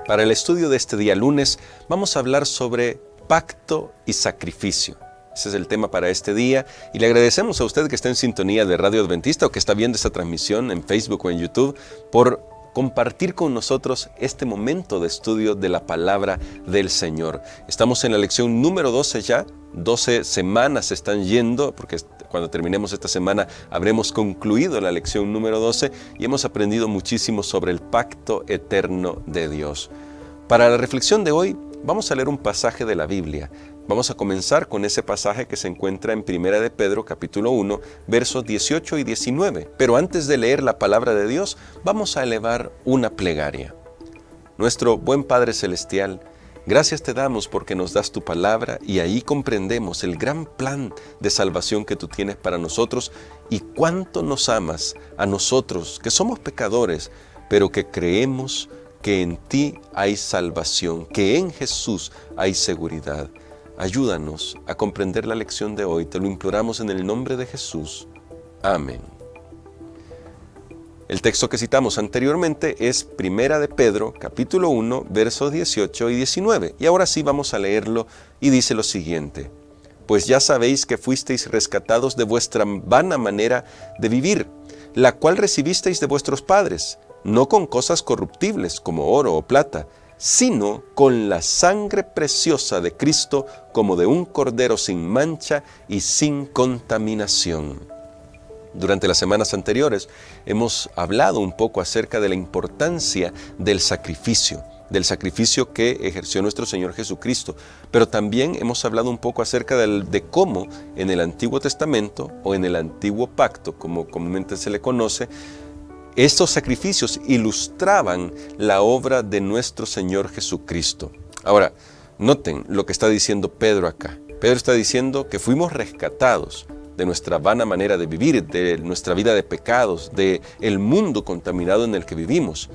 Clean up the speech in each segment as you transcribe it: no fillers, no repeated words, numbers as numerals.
Para el estudio de este día lunes vamos a hablar sobre pacto y sacrificio. Ese es el tema para este día y le agradecemos a usted que está en sintonía de Radio Adventista o que está viendo esta transmisión en Facebook o en YouTube por compartir con nosotros este momento de estudio de la palabra del Señor. Estamos en la lección número 12 ya, 12 semanas están yendo, porque cuando terminemos esta semana habremos concluido la lección número 12 y hemos aprendido muchísimo sobre el pacto eterno de Dios. Para la reflexión de hoy vamos a leer un pasaje de la Biblia. Vamos a comenzar con ese pasaje que se encuentra en Primera de Pedro, capítulo 1, versos 18 y 19. Pero antes de leer la palabra de Dios, vamos a elevar una plegaria. Nuestro buen Padre Celestial, gracias te damos porque nos das tu palabra y ahí comprendemos el gran plan de salvación que tú tienes para nosotros y cuánto nos amas a nosotros, que somos pecadores, pero que creemos que en ti hay salvación, que en Jesús hay seguridad. Ayúdanos a comprender la lección de hoy, te lo imploramos en el nombre de Jesús. Amén. El texto que citamos anteriormente es Primera de Pedro, capítulo 1, versos 18 y 19. Y ahora sí vamos a leerlo y dice lo siguiente. Pues ya sabéis que fuisteis rescatados de vuestra vana manera de vivir, la cual recibisteis de vuestros padres, no con cosas corruptibles como oro o plata, sino con la sangre preciosa de Cristo como de un cordero sin mancha y sin contaminación. Durante las semanas anteriores hemos hablado un poco acerca de la importancia del sacrificio que ejerció nuestro Señor Jesucristo, pero también hemos hablado un poco acerca de cómo en el Antiguo Testamento o en el Antiguo Pacto, como comúnmente se le conoce, estos sacrificios ilustraban la obra de nuestro Señor Jesucristo. Ahora, noten lo que está diciendo Pedro acá. Pedro está diciendo que fuimos rescatados de nuestra vana manera de vivir, de nuestra vida de pecados, del mundo contaminado en el que vivimos.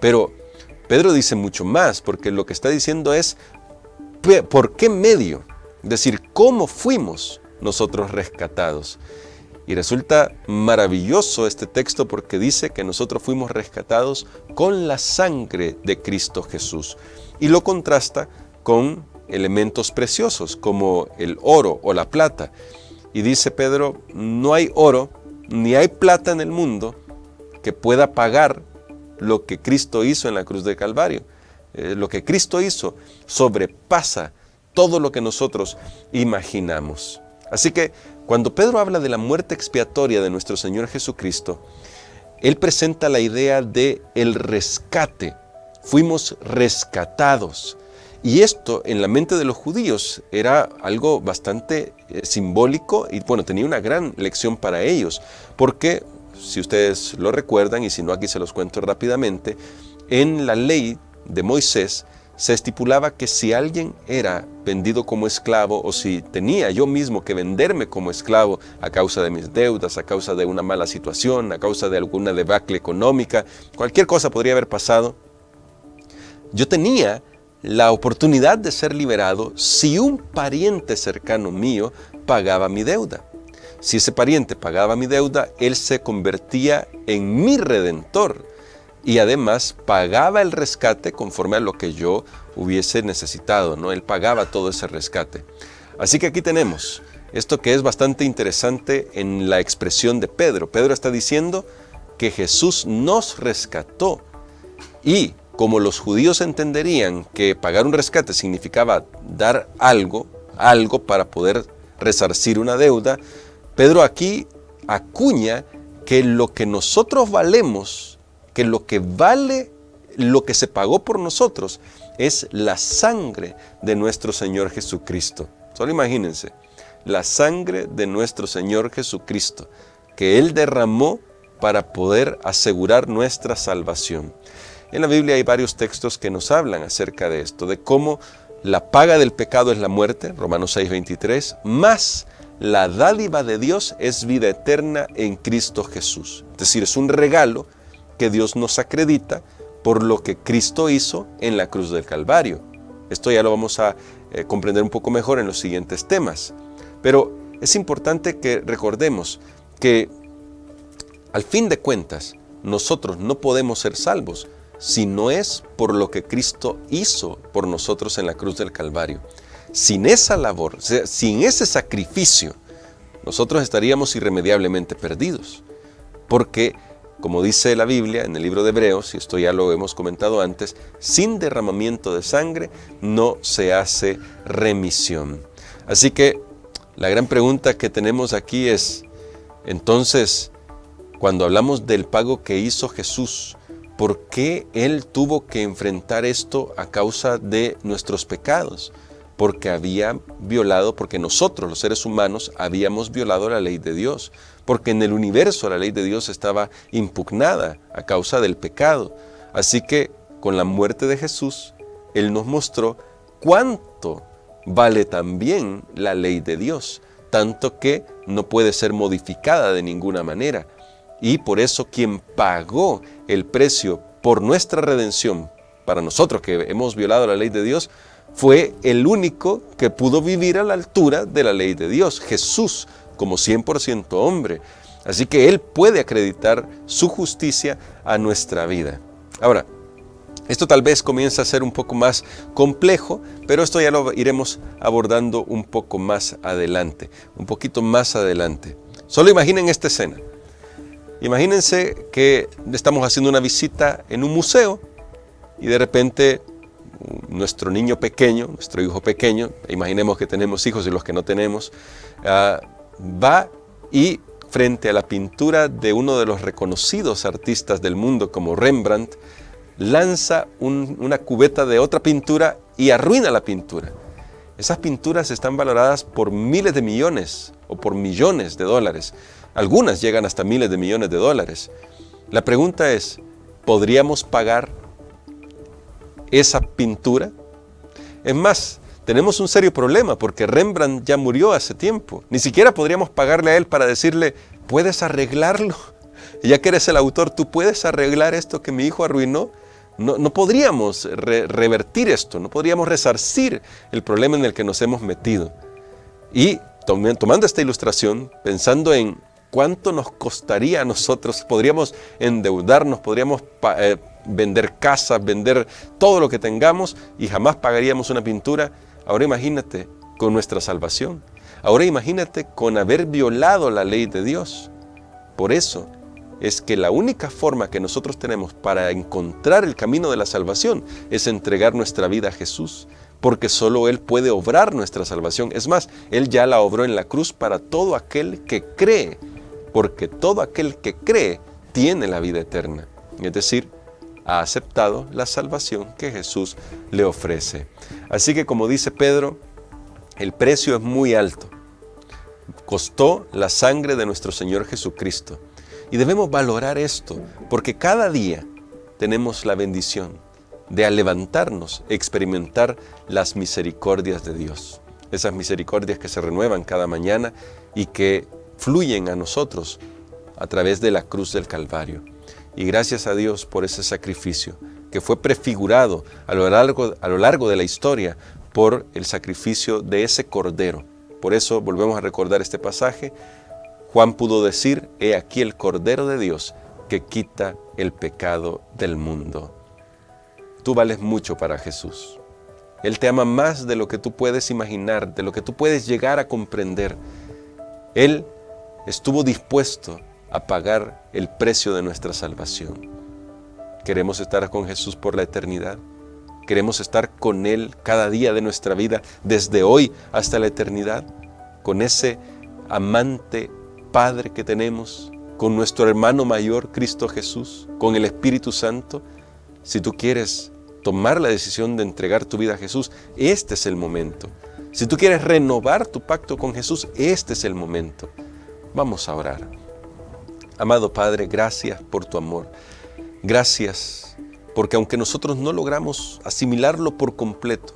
Pero Pedro dice mucho más, porque lo que está diciendo es, ¿por qué medio? Es decir, ¿cómo fuimos nosotros rescatados? Y resulta maravilloso este texto porque dice que nosotros fuimos rescatados con la sangre de Cristo Jesús. Y lo contrasta con elementos preciosos como el oro o la plata. Y dice Pedro, no hay oro ni hay plata en el mundo que pueda pagar lo que Cristo hizo en la cruz del Calvario. Lo que Cristo hizo sobrepasa todo lo que nosotros imaginamos. Así que cuando Pedro habla de la muerte expiatoria de nuestro Señor Jesucristo, él presenta la idea de el rescate. Fuimos rescatados. Y esto en la mente de los judíos era algo bastante simbólico y bueno, tenía una gran lección para ellos. Porque, si ustedes lo recuerdan, y si no aquí se los cuento rápidamente, en la ley de Moisés se estipulaba que si alguien era vendido como esclavo o si tenía yo mismo que venderme como esclavo a causa de mis deudas, a causa de una mala situación, a causa de alguna debacle económica, cualquier cosa podría haber pasado, yo tenía la oportunidad de ser liberado si un pariente cercano mío pagaba mi deuda. Si ese pariente pagaba mi deuda, él se convertía en mi redentor. Y además pagaba el rescate conforme a lo que yo hubiese necesitado, ¿no? Él pagaba todo ese rescate. Así que aquí tenemos esto que es bastante interesante en la expresión de Pedro. Pedro está diciendo que Jesús nos rescató. Y como los judíos entenderían que pagar un rescate significaba dar algo para poder resarcir una deuda, Pedro aquí acuña que lo que nosotros valemos, que lo que vale, lo que se pagó por nosotros, es la sangre de nuestro Señor Jesucristo. Solo imagínense, la sangre de nuestro Señor Jesucristo, que Él derramó para poder asegurar nuestra salvación. En la Biblia hay varios textos que nos hablan acerca de esto, de cómo la paga del pecado es la muerte, Romanos 6:23, más la dádiva de Dios es vida eterna en Cristo Jesús. Es decir, es un regalo que Dios nos acredita por lo que Cristo hizo en la cruz del Calvario. Esto ya lo vamos a comprender un poco mejor en los siguientes temas. Pero es importante que recordemos que al fin de cuentas nosotros no podemos ser salvos si no es por lo que Cristo hizo por nosotros en la cruz del Calvario. Sin esa labor, o sea, sin ese sacrificio, nosotros estaríamos irremediablemente perdidos. Porque, como dice la Biblia en el libro de Hebreos, y esto ya lo hemos comentado antes, sin derramamiento de sangre no se hace remisión. Así que la gran pregunta que tenemos aquí es, entonces, cuando hablamos del pago que hizo Jesús, ¿por qué Él tuvo que enfrentar esto a causa de nuestros pecados? Porque nosotros, los seres humanos, habíamos violado la ley de Dios. Porque en el universo la ley de Dios estaba impugnada a causa del pecado. Así que con la muerte de Jesús, Él nos mostró cuánto vale también la ley de Dios, tanto que no puede ser modificada de ninguna manera. Y por eso quien pagó el precio por nuestra redención, para nosotros que hemos violado la ley de Dios, fue el único que pudo vivir a la altura de la ley de Dios, Jesús, como 100% hombre. Así que Él puede acreditar su justicia a nuestra vida. Ahora, esto tal vez comienza a ser un poco más complejo, pero esto ya lo iremos abordando un poco más adelante, un poquito más adelante. Solo imaginen esta escena. Imagínense que estamos haciendo una visita en un museo y de repente nuestro niño pequeño, nuestro hijo pequeño, imaginemos que tenemos hijos y los que no tenemos, va y frente a la pintura de uno de los reconocidos artistas del mundo como Rembrandt, lanza una cubeta de otra pintura y arruina la pintura. Esas pinturas están valoradas por miles de millones o por millones de dólares. Algunas llegan hasta miles de millones de dólares. La pregunta es, ¿podríamos pagar esa pintura? Es más, tenemos un serio problema porque Rembrandt ya murió hace tiempo. Ni siquiera podríamos pagarle a él para decirle, ¿puedes arreglarlo? Ya que eres el autor, ¿tú puedes arreglar esto que mi hijo arruinó? No podríamos revertir esto, no podríamos resarcir el problema en el que nos hemos metido. Y tomando esta ilustración, pensando en cuánto nos costaría a nosotros, podríamos endeudarnos, podríamos vender casas, vender todo lo que tengamos y jamás pagaríamos una pintura. Ahora imagínate con nuestra salvación. Ahora imagínate con haber violado la ley de Dios. Por eso es que la única forma que nosotros tenemos para encontrar el camino de la salvación es entregar nuestra vida a Jesús, porque solo Él puede obrar nuestra salvación. Es más, Él ya la obró en la cruz para todo aquel que cree, porque todo aquel que cree tiene la vida eterna. Es decir, ha aceptado la salvación que Jesús le ofrece. Así que como dice Pedro, el precio es muy alto. Costó la sangre de nuestro Señor Jesucristo. Y debemos valorar esto, porque cada día tenemos la bendición de al levantarnos, experimentar las misericordias de Dios. Esas misericordias que se renuevan cada mañana y que fluyen a nosotros a través de la cruz del Calvario. Y gracias a Dios por ese sacrificio que fue prefigurado a lo largo de la historia por el sacrificio de ese Cordero. Por eso volvemos a recordar este pasaje. Juan pudo decir, he aquí el Cordero de Dios que quita el pecado del mundo. Tú vales mucho para Jesús. Él te ama más de lo que tú puedes imaginar, de lo que tú puedes llegar a comprender. Él estuvo dispuesto a pagar el precio de nuestra salvación. ¿Queremos estar con Jesús por la eternidad? ¿Queremos estar con Él cada día de nuestra vida, desde hoy hasta la eternidad? Con ese amante Padre que tenemos, con nuestro hermano mayor, Cristo Jesús, con el Espíritu Santo. Si tú quieres tomar la decisión de entregar tu vida a Jesús, este es el momento. Si tú quieres renovar tu pacto con Jesús, este es el momento. Vamos a orar. Amado Padre, gracias por tu amor. Gracias porque aunque nosotros no logramos asimilarlo por completo,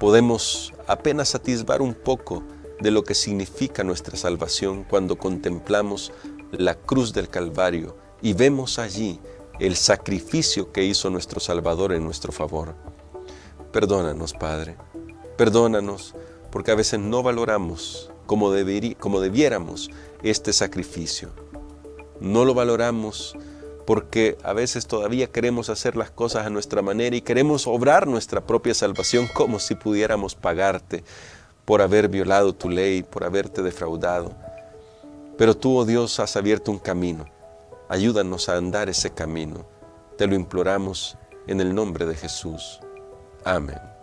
podemos apenas atisbar un poco de lo que significa nuestra salvación cuando contemplamos la cruz del Calvario y vemos allí el sacrificio que hizo nuestro Salvador en nuestro favor. Perdónanos, Padre, perdónanos porque a veces no valoramos como debiéramos este sacrificio. No lo valoramos porque a veces todavía queremos hacer las cosas a nuestra manera y queremos obrar nuestra propia salvación como si pudiéramos pagarte por haber violado tu ley, por haberte defraudado. Pero tú, oh Dios, has abierto un camino. Ayúdanos a andar ese camino. Te lo imploramos en el nombre de Jesús. Amén.